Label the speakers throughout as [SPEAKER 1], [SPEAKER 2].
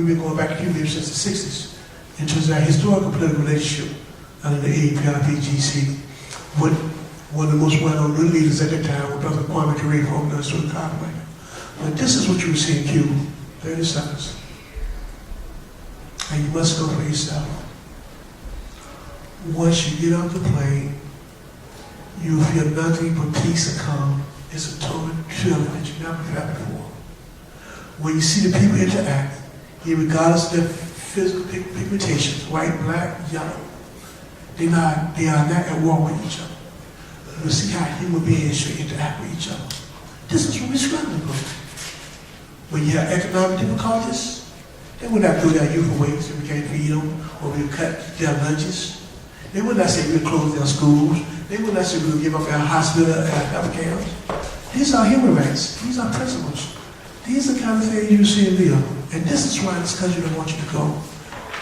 [SPEAKER 1] we've been going back to Cuba since the 60s, in terms of our historical political relationship under the APRPGC with one of the most well-known leaders at that time, Brother Kwame Ture from the Sort of Conway. But this is what you will see in Cuba, 30 seconds. And you must go for yourself. Once you get off the plane, you will feel nothing but peace and calm. It's a total feeling that you never felt before. When you see the people interact, regardless of their physical pigmentations, white, black, yellow, they are not at war with each other. You see how human beings should interact with each other. This is what we're struggling with. When you have economic difficulties, they would not throw their youth away so we can't feed them, or we cut their lunches. They would not say we'll close their schools. They would not say we'll give up our hospital and our health camps. These are human rights. These are principles. These are the kind of things you see in Leo. And this is why this country don't want you to go.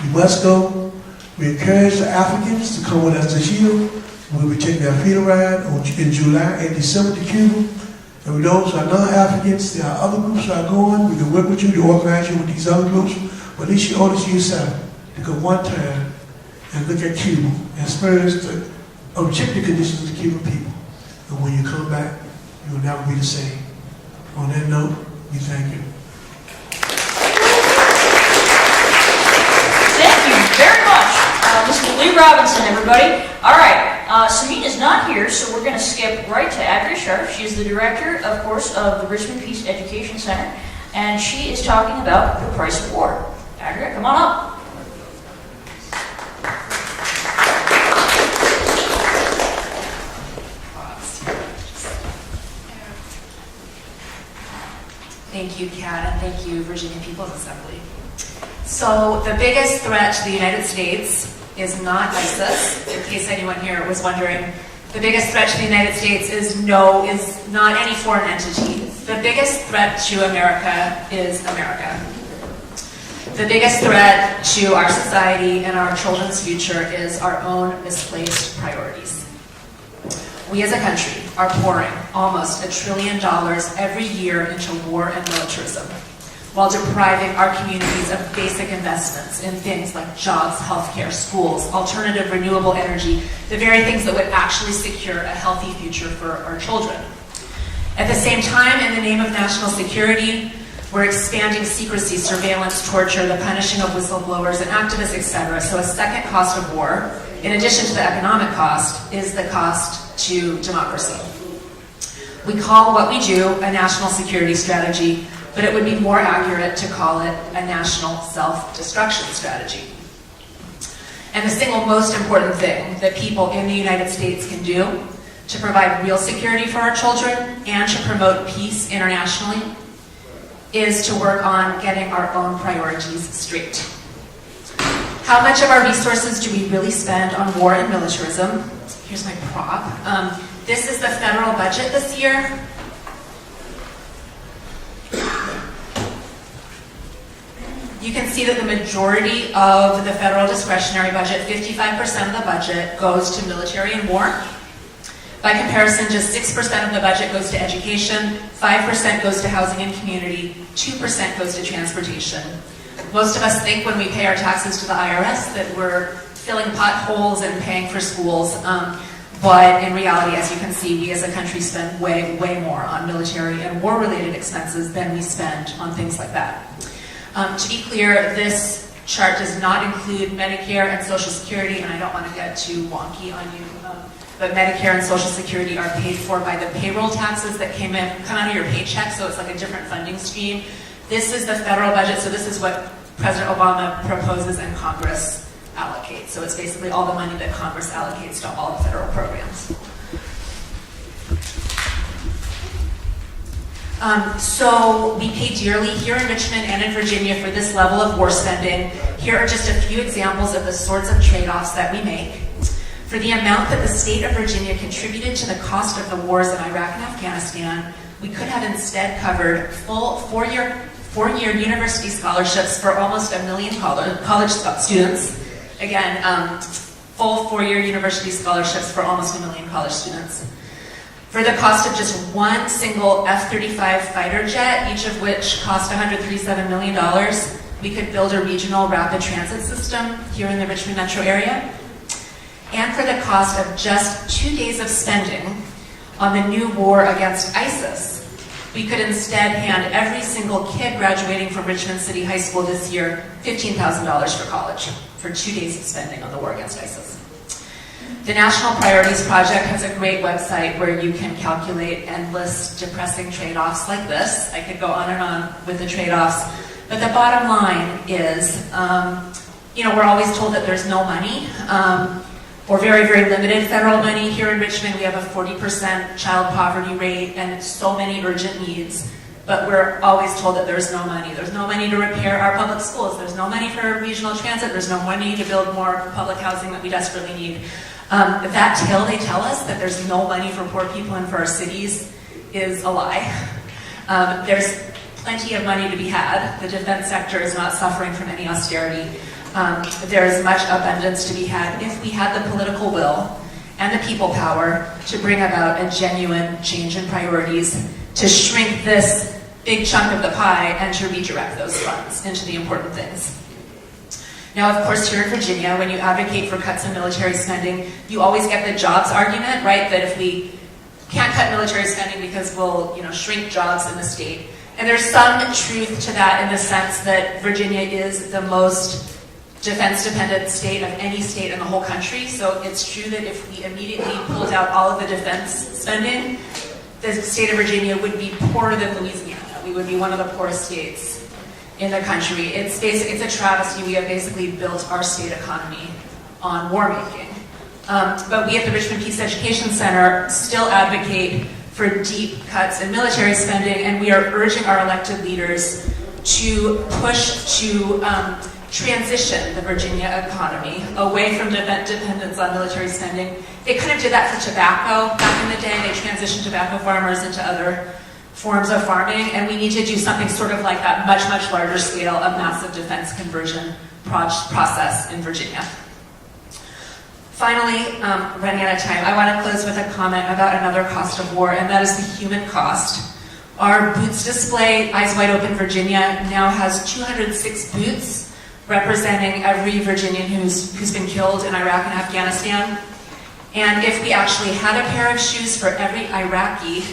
[SPEAKER 1] You must go. We encourage the Africans to come with us this year. We'll be taking our feet around in July and December to Cuba. And with those who are non-Africans, there are other groups that are going. We can work with you to organize you with these other groups. But at least you owe it to yourself to go one time and look at Cuba and experience the objective conditions of the Cuban people. And when you come back, you will never be the same. On that note, we thank you.
[SPEAKER 2] Thank you very much, Mr. Lee Robinson, everybody. All right, Samin is not here, so we're going to skip right to Adria Sharp. She is the director, of course, of the Richmond Peace Education Center, and she is talking about the price of war. Adria, come on up.
[SPEAKER 3] Thank you, Kat, and thank you, Virginia People's Assembly. So the biggest threat to the United States is not ISIS, in case anyone here was wondering. The biggest threat to the United States is not any foreign entity. The biggest threat to America is America. The biggest threat to our society and our children's future is our own misplaced priorities. We as a country are pouring almost $1 trillion every year into war and militarism, while depriving our communities of basic investments in things like jobs, healthcare, schools, alternative renewable energy, the very things that would actually secure a healthy future for our children. At the same time, in the name of national security, we're expanding secrecy, surveillance, torture, the punishing of whistleblowers and activists, etc. So a second cost of war, in addition to the economic cost, is the cost to democracy. We call what we do a national security strategy, but it would be more accurate to call it a national self-destruction strategy. And the single most important thing that people in the United States can do to provide real security for our children and to promote peace internationally is to work on getting our own priorities straight. How much of our resources do we really spend on war and militarism? Here's my prop. This is the federal budget this year. You can see that the majority of the federal discretionary budget, 55% of the budget, goes to military and war. By comparison, just 6% of the budget goes to education, 5% goes to housing and community, 2% goes to transportation. Most of us think when we pay our taxes to the IRS that we're filling potholes and paying for schools, but in reality, as you can see, we as a country spend way, way more on military and war-related expenses than we spend on things like that. To be clear, this chart does not include Medicare and Social Security, and I don't want to get too wonky on you, but Medicare and Social Security are paid for by the payroll taxes that come out of your paycheck, so it's like a different funding stream. This is the federal budget, so this is what President Obama proposes and Congress allocates. So it's basically all the money that Congress allocates to all the federal programs. So we pay dearly here in Richmond and in Virginia for this level of war spending. Here are just a few examples of the sorts of trade-offs that we make. For the amount that the state of Virginia contributed to the cost of the wars in Iraq and Afghanistan, we could have instead covered full four-year university scholarships for almost 1 million college students. Again, full four-year university scholarships for almost 1 million college students. For the cost of just one single F-35 fighter jet, each of which cost $137 million, we could build a regional rapid transit system here in the Richmond metro area. And for the cost of just 2 days of spending on the new war against ISIS, we could instead hand every single kid graduating from Richmond City High School this year $15,000 for college for 2 days of spending on the war against ISIS. The National Priorities Project has a great website where you can calculate and list depressing trade-offs like this. I could go on and on with the trade-offs, but the bottom line is, we're always told that there's no money, or very, very limited federal money. Here in Richmond, we have a 40% child poverty rate and so many urgent needs, but we're always told that there's no money. There's no money to repair our public schools. There's no money for regional transit. There's no money to build more public housing that we desperately need. That tale they tell us, that there's no money for poor people and for our cities, is a lie. There's plenty of money to be had. The defense sector is not suffering from any austerity. There is much abundance to be had if we had the political will and the people power to bring about a genuine change in priorities, to shrink this big chunk of the pie and to redirect those funds into the important things. Now, of course, here in Virginia, when you advocate for cuts in military spending, you always get the jobs argument, right? That if we can't cut military spending because we'll, shrink jobs in the state. And there's some truth to that in the sense that Virginia is the most defense-dependent state of any state in the whole country. So it's true that if we immediately pulled out all of the defense spending, the state of Virginia would be poorer than Louisiana. We would be one of the poorest states in the country. It's a travesty. We have basically built our state economy on war making. But we at the Richmond Peace Education Center still advocate for deep cuts in military spending, and we are urging our elected leaders to push to transition the Virginia economy away from dependence on military spending. They kind of did that for tobacco back in the day. They transitioned tobacco farmers into other forms of farming, and we need to do something sort of like that, much, much larger scale, a massive defense conversion process in Virginia. Finally, running out of time, I want to close with a comment about another cost of war, and that is the human cost. Our boots display, Eyes Wide Open Virginia, now has 206 boots representing every Virginian who's been killed in Iraq and Afghanistan. And if we actually had a pair of shoes for every Iraqi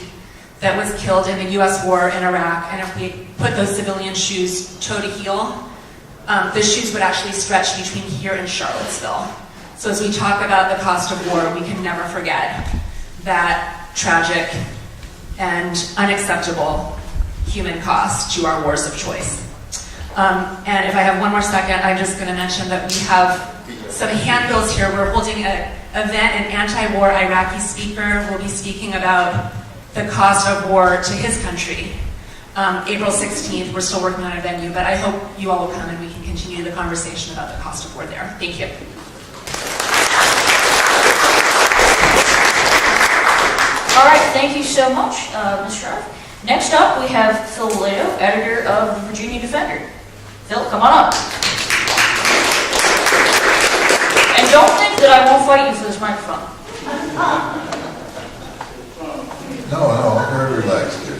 [SPEAKER 3] that was killed in the US war in Iraq, and if we put those civilian shoes toe to heel, the shoes would actually stretch between here and Charlottesville. So as we talk about the cost of war, we can never forget that tragic and unacceptable human cost to our wars of choice. And if I have one more second, I'm just going to mention that we have some handbills here. We're holding an event. An anti-war Iraqi speaker will be speaking about the cost of war to his country. April 16th, we're still working on a venue, but I hope you all will come and we can continue the conversation about the cost of war there. Thank you.
[SPEAKER 2] All right, thank you so much, Ms. Sharp. Next up, we have Phil Lato, editor of the Virginia Defender. Phil, come on up. And don't think that I won't fight you for this microphone.
[SPEAKER 4] No, I'm very relaxed here.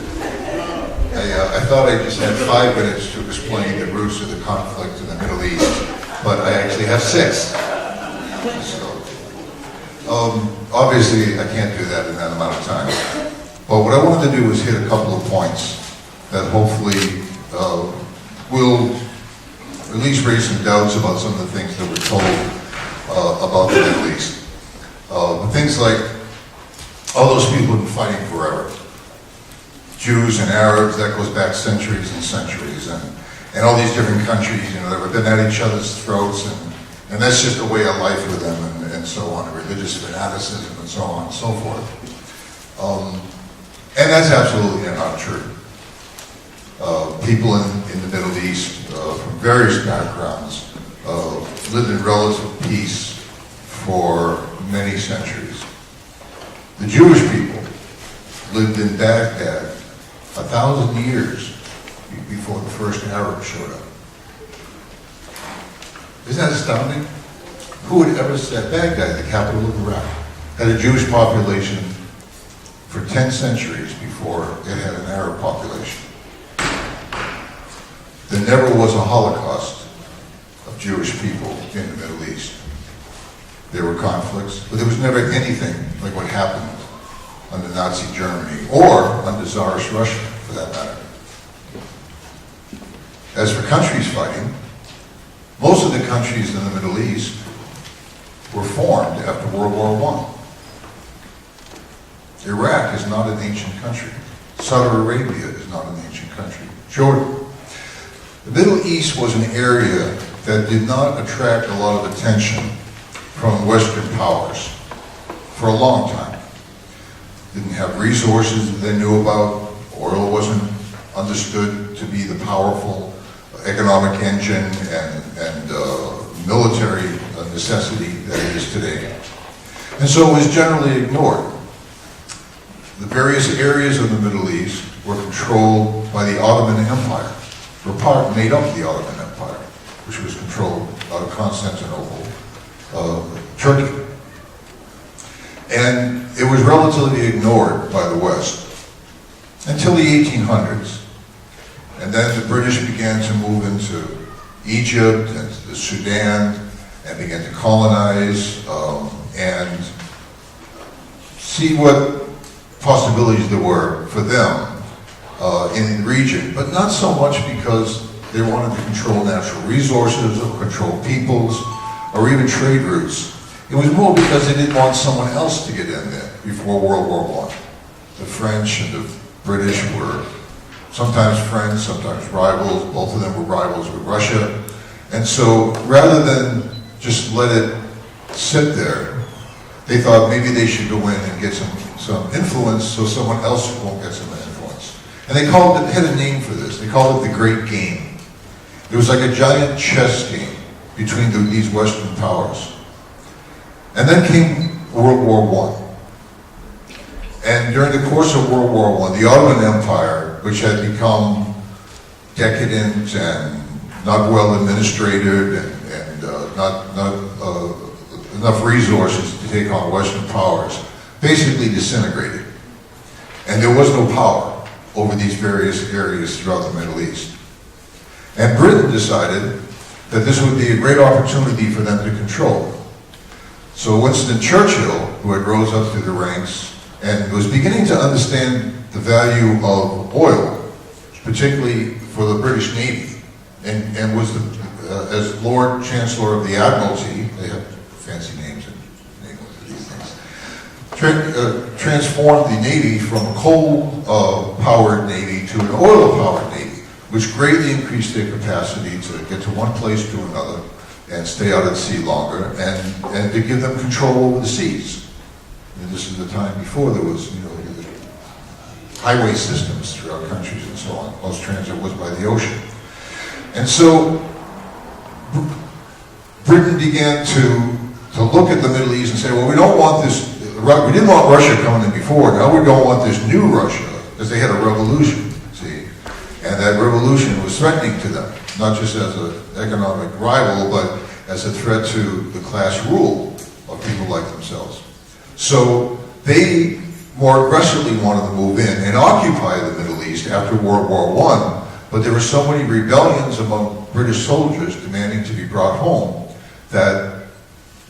[SPEAKER 4] I thought I just had 5 minutes to explain the roots of the conflict in the Middle East, but I actually have 6. So, obviously, I can't do that in that amount of time. But what I wanted to do was hit a couple of points that hopefully will at least raise some doubts about some of the things that we're told about the Middle East. Things like all those people have been fighting forever. Jews and Arabs, that goes back centuries and centuries. And all these different countries, that have been at each other's throats, and that's just a way of life with them, and so on, religious fanaticism, and so on and so forth. And that's absolutely not true. People in the Middle East, from various backgrounds, lived in relative peace for many centuries. The Jewish people lived in Baghdad 1,000 years before the first Arab showed up. Isn't that astounding? Who would ever said Baghdad, the capital of Iraq, had a Jewish population for 10 centuries before it had an Arab population? there never was a Holocaust of Jewish people in the Middle East. There were conflicts, but there was never anything like what happened under Nazi Germany, or under Tsarist Russia, for that matter. As for countries fighting, most of the countries in the Middle East were formed after World War I. Iraq is not an ancient country. Saudi Arabia is not an ancient country. Jordan. The Middle East was an area that did not attract a lot of attention from Western powers for a long time. Didn't have resources that they knew about. Oil wasn't understood to be the powerful economic engine and military necessity that it is today. And so it was generally ignored. The various areas of the Middle East were controlled by the Ottoman Empire, or part made up the Ottoman Empire, which was controlled out of Constantinople, Turkey. And it was relatively ignored by the West until the 1800s. And then the British began to move into Egypt and the Sudan and began to colonize and see what possibilities there were for them in the region, but not so much because they wanted to control natural resources or control peoples or even trade routes. It was more because they didn't want someone else to get in there before World War I. The French and the British were sometimes friends, sometimes rivals. Both of them were rivals with Russia. And so rather than just let it sit there, they thought maybe they should go in and get some influence so someone else won't get some influence. And they called it, had a name for this, they called it the Great Game. It was like a giant chess game between these Western powers. And then came World War I. And during the course of World War I, the Ottoman Empire, which had become decadent and not well administrated and not enough resources to take on Western powers, basically disintegrated. And there was no power over these various areas throughout the Middle East. And Britain decided that this would be a great opportunity for them to control. So Winston Churchill, who had rose up through the ranks and was beginning to understand the value of oil, particularly for the British Navy, and was, as Lord Chancellor of the Admiralty, they have fancy names in England for these things, transformed the Navy from a coal-powered Navy to an oil-powered Navy, which greatly increased their capacity to get to one place to another and stay out at sea longer, and to give them control over the seas. And this is the time before there was, highway systems throughout countries and so on. Most transit was by the ocean. And so Britain began to look at the Middle East and say, well, we don't want this, we didn't want Russia coming in before, now we don't want this new Russia, because they had a revolution, see? And that revolution was threatening to them, not just as an economic rival, but as a threat to the class rule of people like themselves. So they more aggressively wanted to move in and occupy the Middle East after World War I, but there were so many rebellions among British soldiers demanding to be brought home that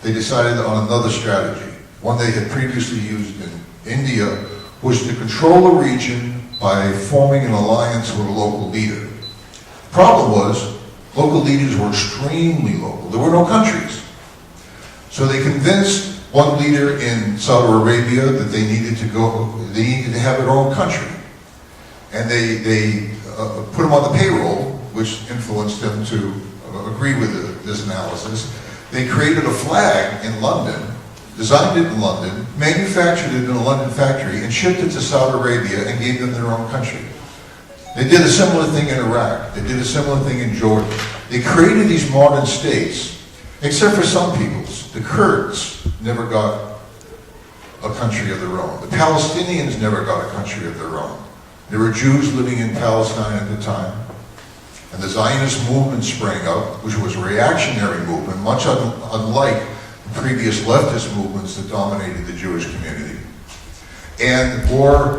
[SPEAKER 4] they decided on another strategy. One they had previously used in India was to control the region by forming an alliance with a local leader. The problem was, local leaders were extremely local. There were no countries. So they convinced one leader in Saudi Arabia that they needed to have their own country. And they put him on the payroll, which influenced him to agree with this analysis. They created a flag in London, designed it in London, manufactured it in a London factory, and shipped it to Saudi Arabia and gave them their own country. They did a similar thing in Iraq. They did a similar thing in Jordan. They created these modern states, except for some peoples. The Kurds never got a country of their own. The Palestinians never got a country of their own. There were Jews living in Palestine at the time. And the Zionist movement sprang up, which was a reactionary movement, much unlike the previous leftist movements that dominated the Jewish community. And more